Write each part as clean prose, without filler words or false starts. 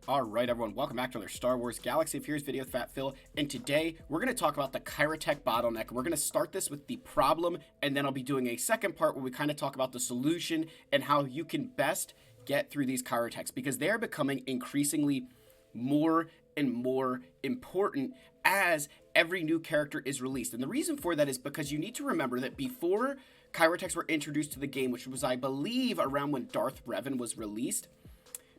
Alright everyone, welcome back to another Star Wars Galaxy of Heroes video with Fat Phil, and today we're going to talk about the Kyrotech bottleneck. We're going to start this with the problem, and then I'll be doing a second part where we kind of talk about the solution and how you can best get through these Kyrotechs, because they're becoming increasingly more and more important as every new character is released. And the reason for that is because you need to remember that before Kyrotechs were introduced to the game, which was I believe around when Darth Revan was released,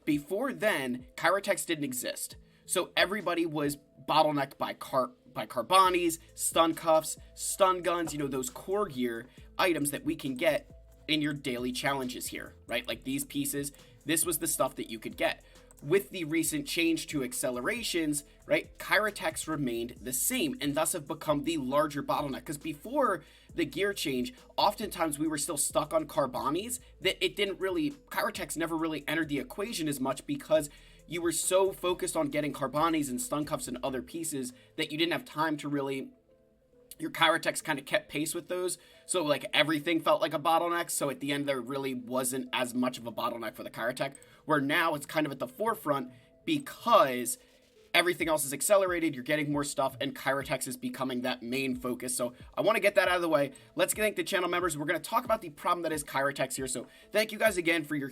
before then, Kyrotechs didn't exist. So everybody was bottlenecked by carbonis, stun cuffs, stun guns, those core gear items that we can get in your daily challenges here, right? Like these pieces, this was the stuff that you could get. With the recent change to accelerations, right, Kyrotechs remained the same and thus have become the larger bottleneck. Because before the gear change, oftentimes we were still stuck on carbonis that Kyrotechs never really entered the equation as much because you were so focused on getting carbonis and stun cuffs and other pieces that you didn't have time to really... Your Kyrotechs kind of kept pace with those, so like everything felt like a bottleneck, so at the end there really wasn't as much of a bottleneck for the Kyrotech, where now it's kind of at the forefront because everything else is accelerated, you're getting more stuff, and Kyrotechs is becoming that main focus. So I want to get that out of the way. Let's thank the channel members. We're going to talk about the problem that is Kyrotechs here, so thank you guys again for your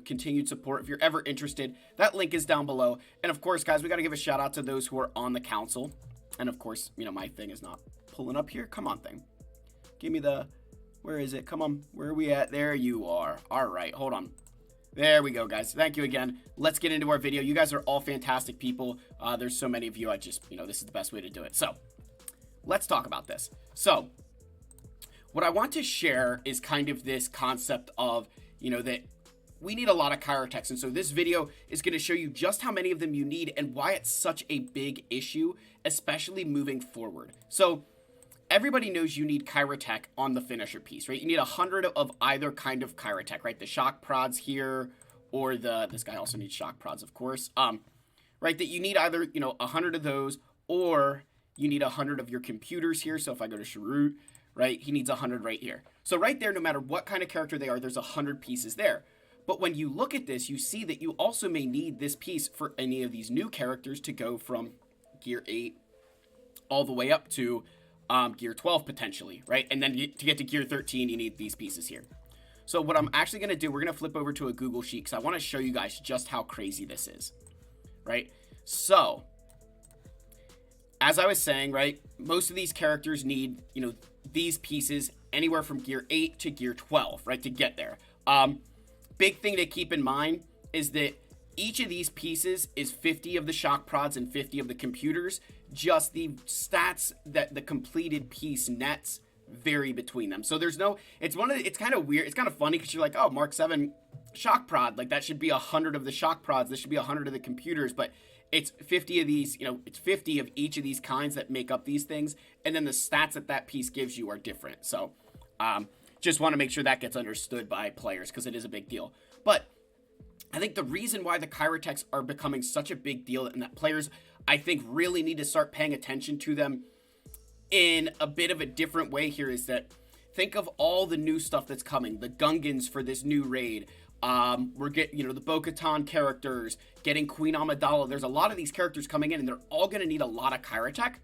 continued support. If you're ever interested, that link is down below. And of course, guys, we got to give a shout out to those who are on the council. And of course, my thing is not pulling up here. Come on, thing. Give me the... Where is it? Come on. Where are we at? There you are. All right. Hold on. There we go, guys. Thank you again. Let's get into our video. You guys are all fantastic people. There's so many of you. This is the best way to do it. So, let's talk about this. So, what I want to share is kind of this concept of, that we need a lot of Kyrotechs, and so this video is going to show you just how many of them you need and why it's such a big issue, especially moving forward. So, everybody knows you need Kyrotech on the finisher piece, right? You need 100 of either kind of Kyrotech, right? The shock prods here, or this guy also needs shock prods, of course, right? That you need either, 100 of those, or you need 100 of your computers here. So if I go to Chirotech, right, he needs 100 right here. So right there, no matter what kind of character they are, there's 100 pieces there. But when you look at this, you see that you also may need this piece for any of these new characters to go from Gear 8 all the way up to Gear 12 potentially, right? And then to get to Gear 13, you need these pieces here. So what I'm actually going to do, we're going to flip over to a Google Sheet because I want to show you guys just how crazy this is, right? So, as I was saying, right, most of these characters need, these pieces anywhere from Gear 8 to Gear 12, right, to get there. Big thing to keep in mind is that each of these pieces is 50 of the shock prods and 50 of the computers. Just the stats that the completed piece nets vary between them. So there's no, it's kind of weird. It's kind of funny because you're like, oh, Mark 7 shock prod, like that should be 100 of the shock prods. This should be 100 of the computers, but it's 50 of these, it's 50 of each of these kinds that make up these things. And then the stats that piece gives you are different. So, just want to make sure that gets understood by players because it is a big deal. But I think the reason why the Kyrotechs are becoming such a big deal and that players, I think, really need to start paying attention to them in a bit of a different way here is that think of all the new stuff that's coming. The Gungans for this new raid. We're getting, the Bo-Katan characters, getting Queen Amidala. There's a lot of these characters coming in and they're all going to need a lot of Kyrotech.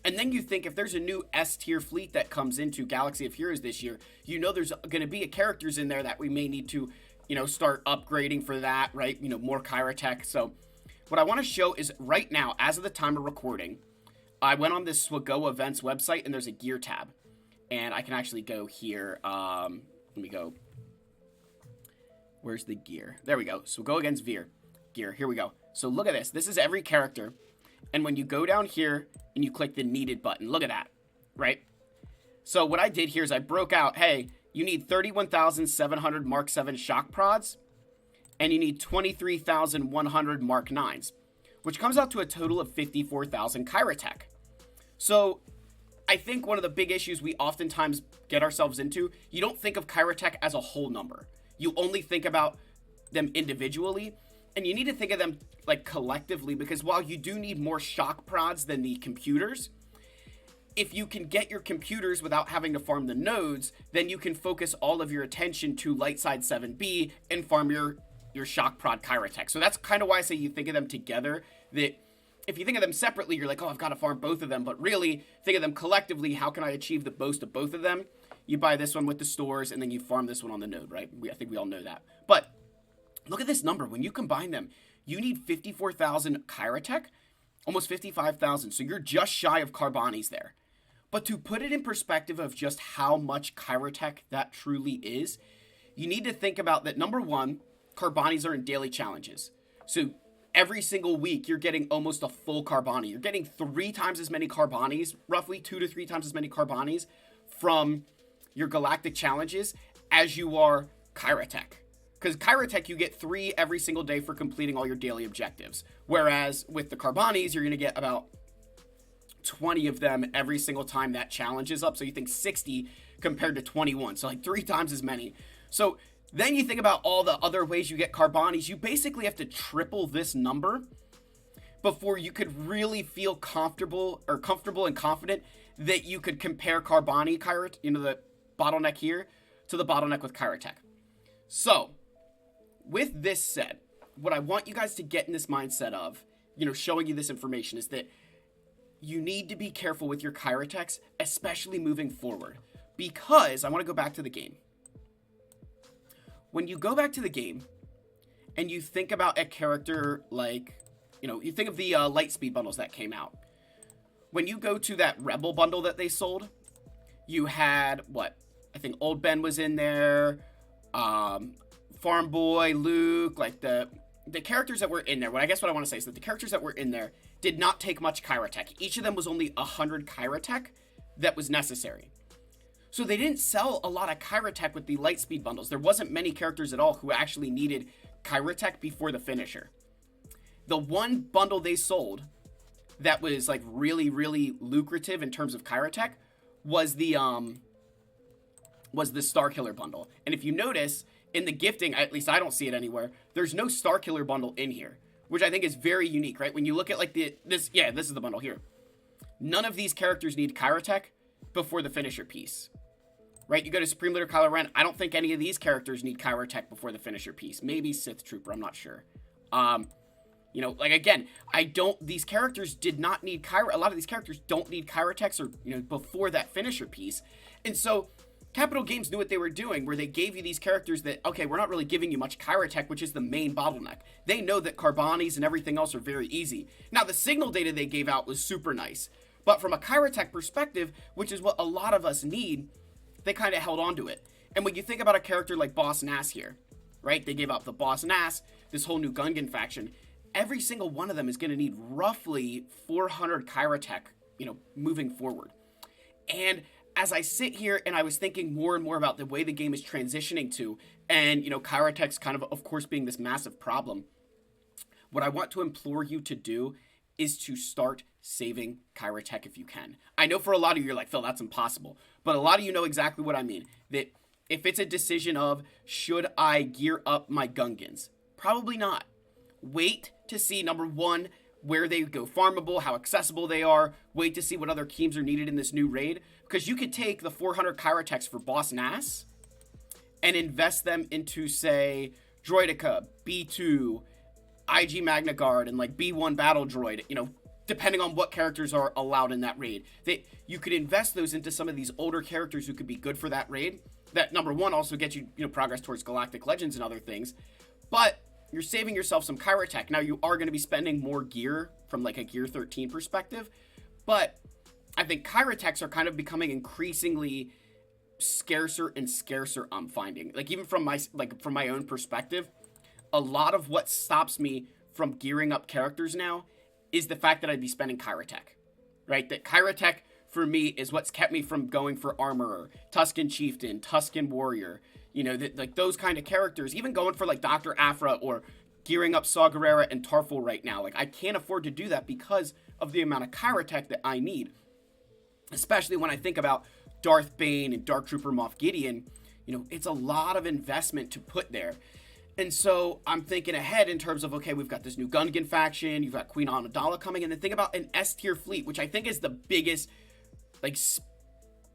And then you think if there's a new S-tier fleet that comes into Galaxy of Heroes this year, there's going to be characters in there that we may need to, start upgrading for that, right? More Kyrotech. So what I want to show is right now, as of the time of recording, I went on this SWGOH events website and there's a gear tab. And I can actually go here. Let me go. Where's the gear? There we go. So go against gear. Here we go. So look at this. This is every character. And when you go down here and you click the needed button, look at that, right? So what I did here is I broke out, hey, you need 31,700 Mark 7 shock prods, and you need 23,100 Mark 9s, which comes out to a total of 54,000 Kyrotech. So I think one of the big issues we oftentimes get ourselves into, you don't think of Kyrotech as a whole number. You only think about them individually. And you need to think of them like collectively because while you do need more shock prods than the computers, if you can get your computers without having to farm the nodes, then you can focus all of your attention to Lightside 7B and farm your your shock prod Kyrotech. So that's kind of why I say you think of them together. That if you think of them separately, you're like, oh, I've got to farm both of them. But really, think of them collectively. How can I achieve the most of both of them? You buy this one with the stores, and then you farm this one on the node, right? I think we all know that. But look at this number. When you combine them, you need 54,000 Kyrotech, almost 55,000. So you're just shy of Carbonis there. But to put it in perspective of just how much Kyrotech that truly is, you need to think about that. Number one, Carbonis are in daily challenges. So every single week, you're getting almost a full Carboni. You're getting 3 times as many Carbonis, roughly 2 to 3 times as many Carbonis from your galactic challenges as you are Kyrotech. Because Kyrotech, you get 3 every single day for completing all your daily objectives. Whereas with the Carbonis, you're going to get about 20 of them every single time that challenge is up. So you think 60 compared to 21. So like 3 times as many. So then you think about all the other ways you get Carbonis. You basically have to triple this number before you could really feel comfortable and confident that you could compare Carboni, the Bottleneck here, to the Bottleneck with Kyrotech. So, with this said, what I want you guys to get in this mindset of, showing you this information is that you need to be careful with your Kyrotechs, especially moving forward. Because, I want to go back to the game. When you go back to the game, and you think about a character like, you think of the Lightspeed bundles that came out. When you go to that Rebel bundle that they sold, you had, I think Old Ben was in there, Farm Boy, Luke, like the characters that were in there. What I want to say is that the characters that were in there did not take much Kyrotech. Each of them was only 100 Kyrotech that was necessary. So they didn't sell a lot of Kyrotech with the Lightspeed bundles. There wasn't many characters at all who actually needed Kyrotech before the finisher. The one bundle they sold that was like really, really lucrative in terms of Kyrotech was the Starkiller bundle. And if you notice, in the gifting, at least I don't see it anywhere, there's no Starkiller bundle in here, which I think is very unique, right? When you look at like this is the bundle here. None of these characters need Kyrotech before the finisher piece, right? You go to Supreme Leader Kylo Ren, I don't think any of these characters need Kyrotech before the finisher piece. Maybe Sith Trooper, I'm not sure. These characters did not need a lot of these characters don't need Kyrotechs or, before that finisher piece. And so Capital Games knew what they were doing, where they gave you these characters that, okay, we're not really giving you much Kyrotech, which is the main bottleneck. They know that Carbonis and everything else are very easy. Now, the signal data they gave out was super nice. But from a Kyrotech perspective, which is what a lot of us need, they kind of held on to it. And when you think about a character like Boss Nass here, right? They gave out the Boss Nass, this whole new Gungan faction. Every single one of them is going to need roughly 400 Kyrotech, moving forward. And as I sit here and I was thinking more and more about the way the game is transitioning to, and, Kyrotech's kind of course, being this massive problem, what I want to implore you to do is to start saving Kyrotech if you can. I know for a lot of you, you're like, Phil, that's impossible. But a lot of you know exactly what I mean. That if it's a decision of, should I gear up my Gungans? Probably not. Wait to see, number one, where they go farmable, how accessible they are. Wait to see what other keys are needed in this new raid. Because you could take the 400 Kyrotechs for Boss Nass and invest them into, say, Droidica, B2, IG Magna Guard, and like B1 Battle Droid, depending on what characters are allowed in that raid. You could invest those into some of these older characters who could be good for that raid. That, number one, also gets you, progress towards Galactic Legends and other things. But you're saving yourself some Kyrotech. Now, you are going to be spending more gear from like a Gear 13 perspective, but I think Kyrotechs are kind of becoming increasingly scarcer and scarcer, I'm finding. Like, even from my own perspective, a lot of what stops me from gearing up characters now is the fact that I'd be spending Kyrotech, right? That Kyrotech, for me, is what's kept me from going for Armorer, Tusken Chieftain, Tusken Warrior, like those kind of characters, even going for like Dr. Aphra or gearing up Saw Gerrera and Tarful right now. Like, I can't afford to do that because of the amount of Kyrotech that I need. Especially when I think about Darth Bane and Dark Trooper Moff Gideon, it's a lot of investment to put there. And so I'm thinking ahead in terms of, okay, we've got this new Gungan faction, you've got Queen Amidala coming, and then think about an S-tier fleet, which I think is the biggest,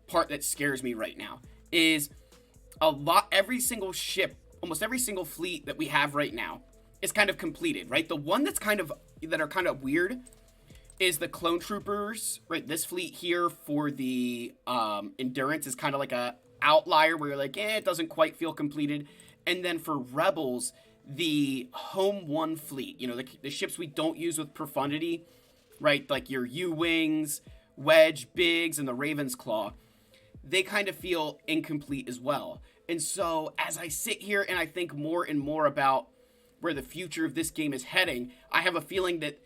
part that scares me right now, is every single ship almost every single fleet that we have right now is kind of completed, right? The one that are kind of weird is the clone troopers, right? This fleet here for the endurance is kind of like a outlier where you're like, it doesn't quite feel completed. And then for rebels, the home one fleet, you know, the ships we don't use with profundity, right? Like your U-wings, Wedge, Biggs, and the Raven's Claw, they kind of feel incomplete as well. And so as I sit here and I think more and more about where the future of this game is heading, I have a feeling that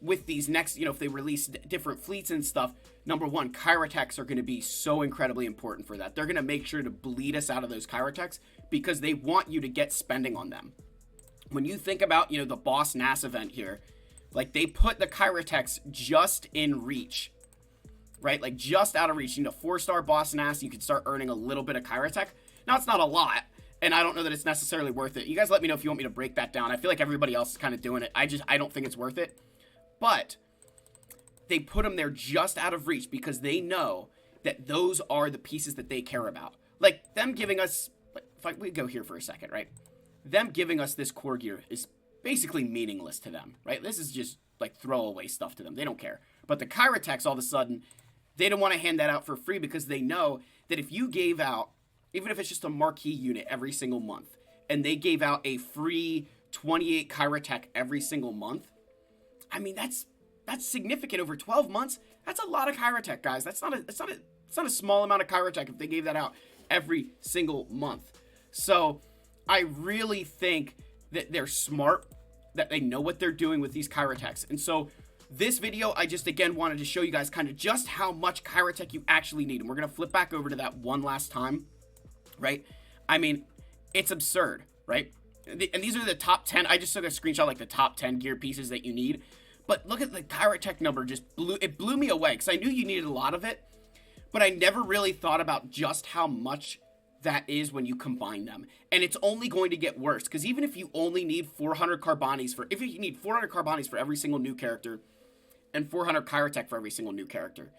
with these next, you know, if they release different fleets and stuff, number one, Kyrotechs are going to be so incredibly important for that. They're going to make sure to bleed us out of those Kyrotechs because they want you to get spending on them. When you think about, you know, the Boss Nass event here, like they put the Kyrotechs just in reach, right? Like just out of reach. You know, 4-star Boss Nass, you could start earning a little bit of Kyrotech. Now, it's not a lot, and I don't know that it's necessarily worth it. You guys let me know if you want me to break that down. I feel like everybody else is kind of doing it. I don't think it's worth it. But they put them there just out of reach because they know that those are the pieces that they care about. Like them giving us, if we go here for a second, right? Them giving us this core gear is basically meaningless to them, right? This is just like throwaway stuff to them. They don't care. But the Kyrotechs, all of a sudden, they don't want to hand that out for free because they know that if you gave out, even if it's just a marquee unit every single month, and they gave out a free 28 Kyrotech every single month, I mean, that's significant over 12 months. That's a lot of Kyrotech, guys. It's not a small amount of Kyrotech if they gave that out every single month. So I really think that they're smart, that they know what they're doing with these Kyrotechs. And so this video, I just, again, wanted to show you guys kind of just how much Kyrotech you actually need. And we're going to flip back over to that one last time, right? I mean, it's absurd, right? And these are the top 10. I just took a screenshot, like the top 10 gear pieces that you need. But look at the Kyrotech number, it blew me away because I knew you needed a lot of it, but I never really thought about just how much that is when you combine them. And it's only going to get worse because even if you only need 400 Carbonis if you need 400 Carbonis for every single new character and 400 Kyrotech for every single new character,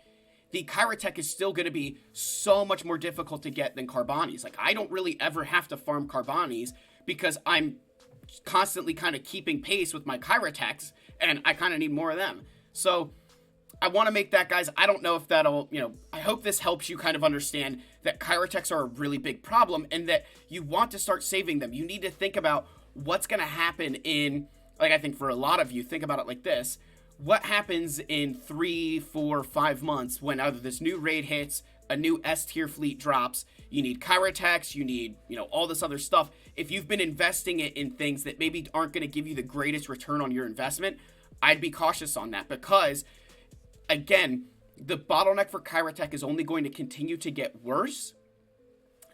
the Kyrotech is still going to be so much more difficult to get than Carbonis. Like, I don't really ever have to farm Carbonis because I'm constantly kind of keeping pace with my Kyrotechs, and I kind of need more of them. So I want to make that, guys. I don't know if that'll, you know, I hope this helps you kind of understand that Kyrotechs are a really big problem and that you want to start saving them. You need to think about what's going to happen in, like, I think for a lot of you, think about it like this. What happens in 3, 4, 5 months when either this new raid hits, a new S-tier fleet drops, you need Kyrotechs, you need, you know, all this other stuff. If you've been investing it in things that maybe aren't going to give you the greatest return on your investment, I'd be cautious on that because, again, the bottleneck for Kyrotech is only going to continue to get worse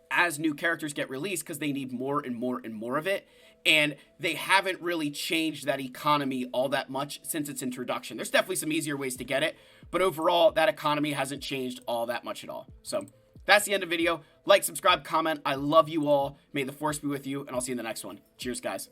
as new characters get released because they need more and more and more of it. And they haven't really changed that economy all that much since its introduction. There's definitely some easier ways to get it, but overall, that economy hasn't changed all that much at all. So that's the end of the video. Like, subscribe, comment. I love you all. May the force be with you, and I'll see you in the next one. Cheers, guys.